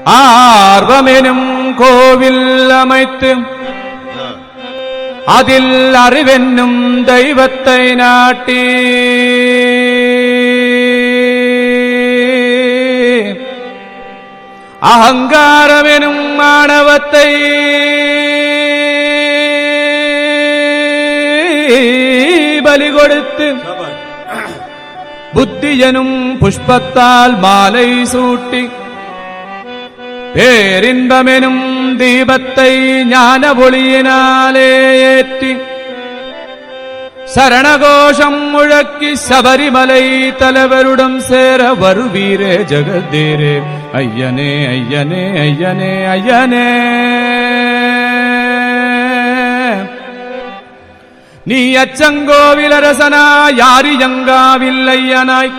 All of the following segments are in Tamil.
ஆர்வமெனும் கோவில் அமைத்து அதில் அறிவென்னும் தெய்வத்தை நாட்டி அகங்காரமெனும் மாணவத்தை பலி கொடுத்து புத்தியனும் புஷ்பத்தால் மாலை சூட்டி பேரின்பமெனும் தீபத்தை ஞான ஒளியினாலே ஏற்றி சரணகோஷம் முழக்கி சபரிமலை தலைவருடன் சேர வருவீரே ஜெகதீரே ஐயனே ஐயனே ஐயனே ஐயனே. நீ அச்சங்கோவிலரசனாய் யாரியங்காவில் ஐயனாய்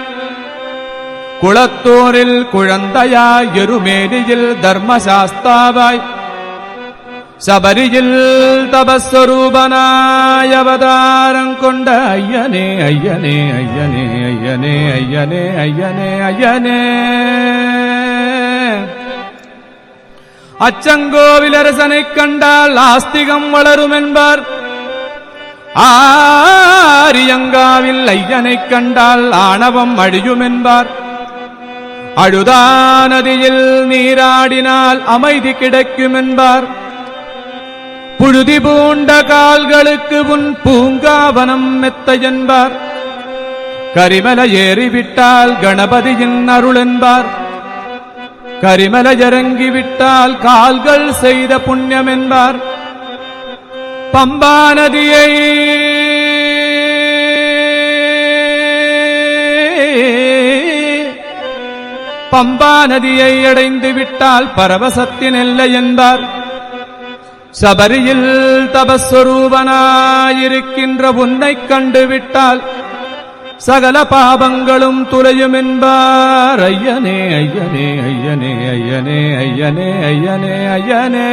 குளத்தூரில் குழந்தையாய் எருமேனியில் தர்மசாஸ்தாவாய் சபரியில் தபஸ்வரூபனாய் அவதாரம் கொண்ட ஐயனே ஐயனே ஐயனே ஐயனே ஐயனே ஐயனே ஐயனே. அச்சங்கோவிலரசனைக் கண்டால் ஆஸ்திகம் வளரும் என்பார். ஆரியங்காவில் ஐயனைக் கண்டால் ஆணவம் அழியும் என்பார். அழுதா நதியில் நீராடினால் அமைதி கிடைக்கும் என்பார். புழுதி பூண்ட கால்களுக்கு உன் பூங்காவனம் மெத்த என்பார். கரிமலை ஏறிவிட்டால் கணபதியின் அருள் என்பார். கரிமலை இறங்கிவிட்டால் கால்கள் செய்த புண்ணியம் என்பார். பம்பா நதியை அடைந்து விட்டால் பரவசத்தின் எல்லை என்பார். சபரியில் தபஸ்வரூபனாயிருக்கின்ற உன்னைக் கண்டுவிட்டால் சகல பாபங்களும் துளையும் என்பார். ஐயனே ஐயனே ஐயனே ஐயனே ஐயனே ஐயனே ஐயனே.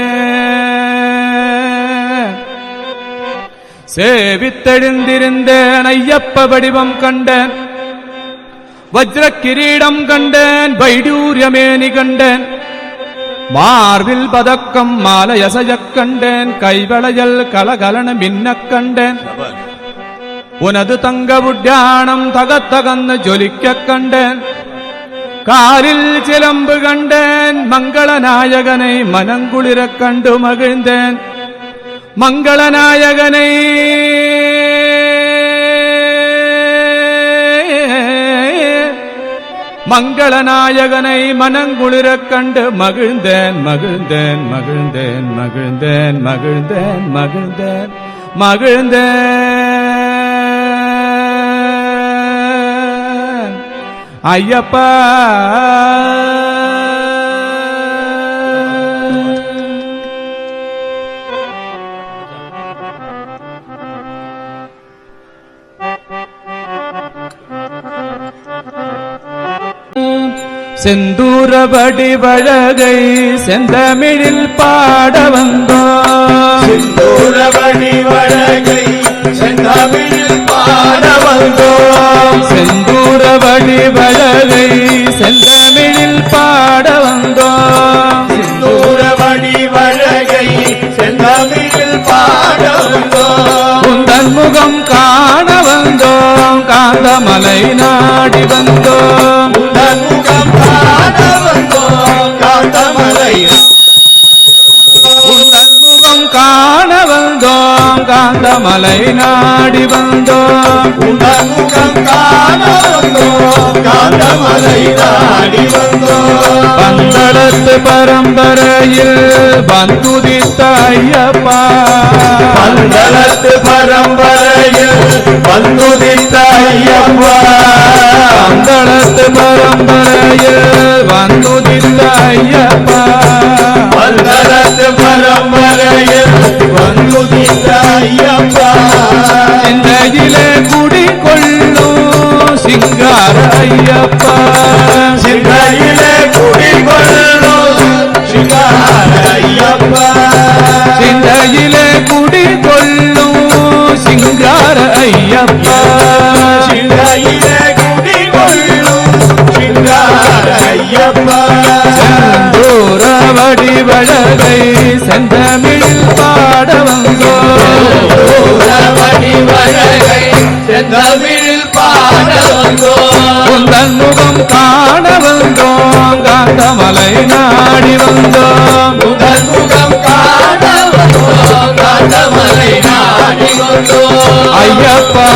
சேவித்தெழுந்திருந்தேன் ஐயப்ப வடிவம் கண்டேன், வஜ்ர கிரீடம் கண்டேன், வைடூரியமேனி கண்டேன், மார்பில் பதக்கம் மாலையசையக் கண்டேன், கைவளையல் கலகலன மின்னக் கண்டேன். உனது தங்க உட்யானம் தகத்தகன்னு ஜொலிக்கக் கண்டேன். காலில் சிலம்பு கண்டேன், மங்களநாயகனை மனங்குளிரக் கண்டு மகிழ்ந்தேன். மங்களநாயகனை மங்களநாயகனை மனங்குளிரக் கண்டு மகிழ்ந்தேன் மகிழ்ந்தேன் மகிழ்ந்தேன் மகிழ்ந்தேன் மகிழ்ந்தேன் மகிழ்ந்தேன் மகிழ்ந்தேன். ஐயப்பா செந்தூர வடிவழகை செந்தமிழில் பாட வந்தோம். செந்தூர வடிவழகை செந்தமிழில் பாட வந்தோம். செந்தூர வடிவழகை செந்தமிழில் பாட வந்தோம். செந்தூர வடிவழகை செந்தமிழில் பாட வந்தோம். உந்தன் முகம் காண வந்தோம், காந்தமலை நாடி வந்தோம். உந்தன் முகம் காண வந்தோம், காந்தமலை. உந்தன் முகம் காண வந்தோம், காந்தமலை நாடி வந்தோம். உந்தன் முகம் காண வந்தோம், காந்தமலை நாடி வந்தோம். பந்தளத்து பரம்பரையில் வந்துதித்த ஐயப்பா, பந்தளத்து பரம்பரையில் வந்துதித்த ஐயப்பா. பந்தளத்து பரம்பரையில் வந்துதித்த ஐயப்பா. பந்தளத்து பரம்பரையில் வந்துதித்த ஐயப்பா. சிந்தையிலே குடிகொள்ளும் சிங்கார ஐயப்பா. சிந்தையிலே குடிகொள்ளும் சிங்கார ஐயப்பா. சிந்தையிலே குடிகொள்ளும் சிங்கார ஐயப்பா. சிந்தையிலே குடிகொள்ளும் சிங்கார ஐயப்பா. செந்தூர செந்தமிழில் பாட வந்தோம் உந்தன் முகம் காண வந்தோம் காந்தமலை நாடி வந்தோம் முதல் முகம் காண வந்தோம் காந்தமலை நாடி வந்தோம் ஐயப்பா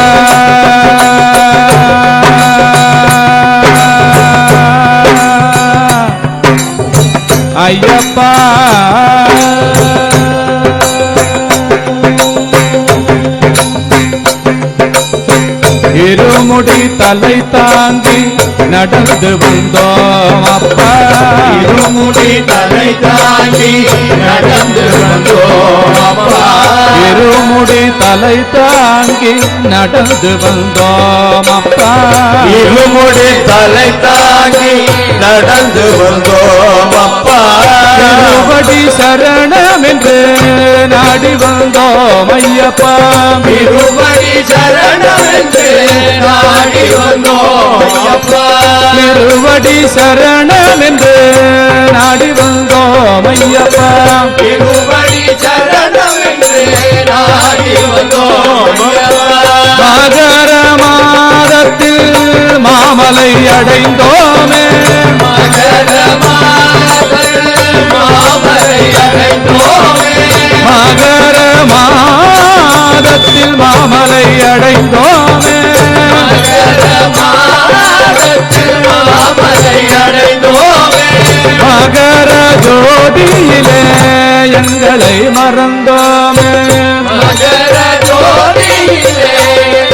ஐயப்பா இருமுடி தலை தாங்கி நடந்து வந்தோம் அப்பா இருமுடி தலை தாங்கி நடந்து வந்தோம் அப்பா இருமுடி தலை தாங்கி நடந்து வந்தோம் அப்பா இருமுடி தலை தாங்கி நடந்து வந்தோம் அப்பா திருவடி சரணம் என்று நாடி வந்தோம் ஐயப்பா திருவடி சரணம் என்று நாடி வந்தோம் அப்பா திருவடி சரணம் என்று நாடி வந்தோம் ஐயப்பா திருவடி சரணம் என்று நாடி வந்தோம் மகர மாதத்தில் மாமலை அடைந்தோமே மகர மாமலை அடைந்தோமே மகர மாதத்தில் மாமலை அடைந்தோமே மகர மாதத்தில் மாமலை அடைந்தோமே மகர ஜோதியிலே எங்களை மறந்தோமே மகர ஜோதியிலே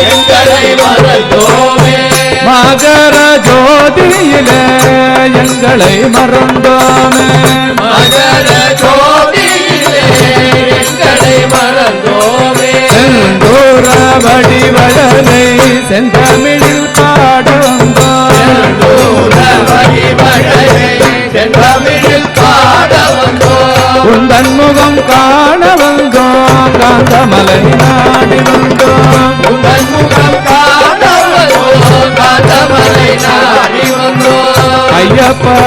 எங்களை மறந்தோமே மகர ஜோதியிலே எங்களை மறந்தோமே மகர ஜோதியிலே எங்களை மறந்தோமே செந்தூர வடிவழலை செந்தமிழில் பாட வந்தோம் தூர வழிவழலை செந்தமிழில் பாட வந்தோம் உந்தன் முகம் காண வந்தோம் காந்தமலை நாடி வந்தோம் உங்கள் முகம் காண வந்தோம் காந்தமலை நாடி வந்தோம் ஐயப்பா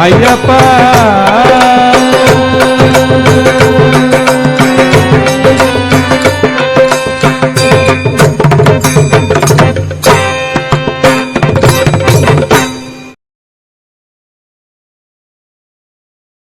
ஐயப்பா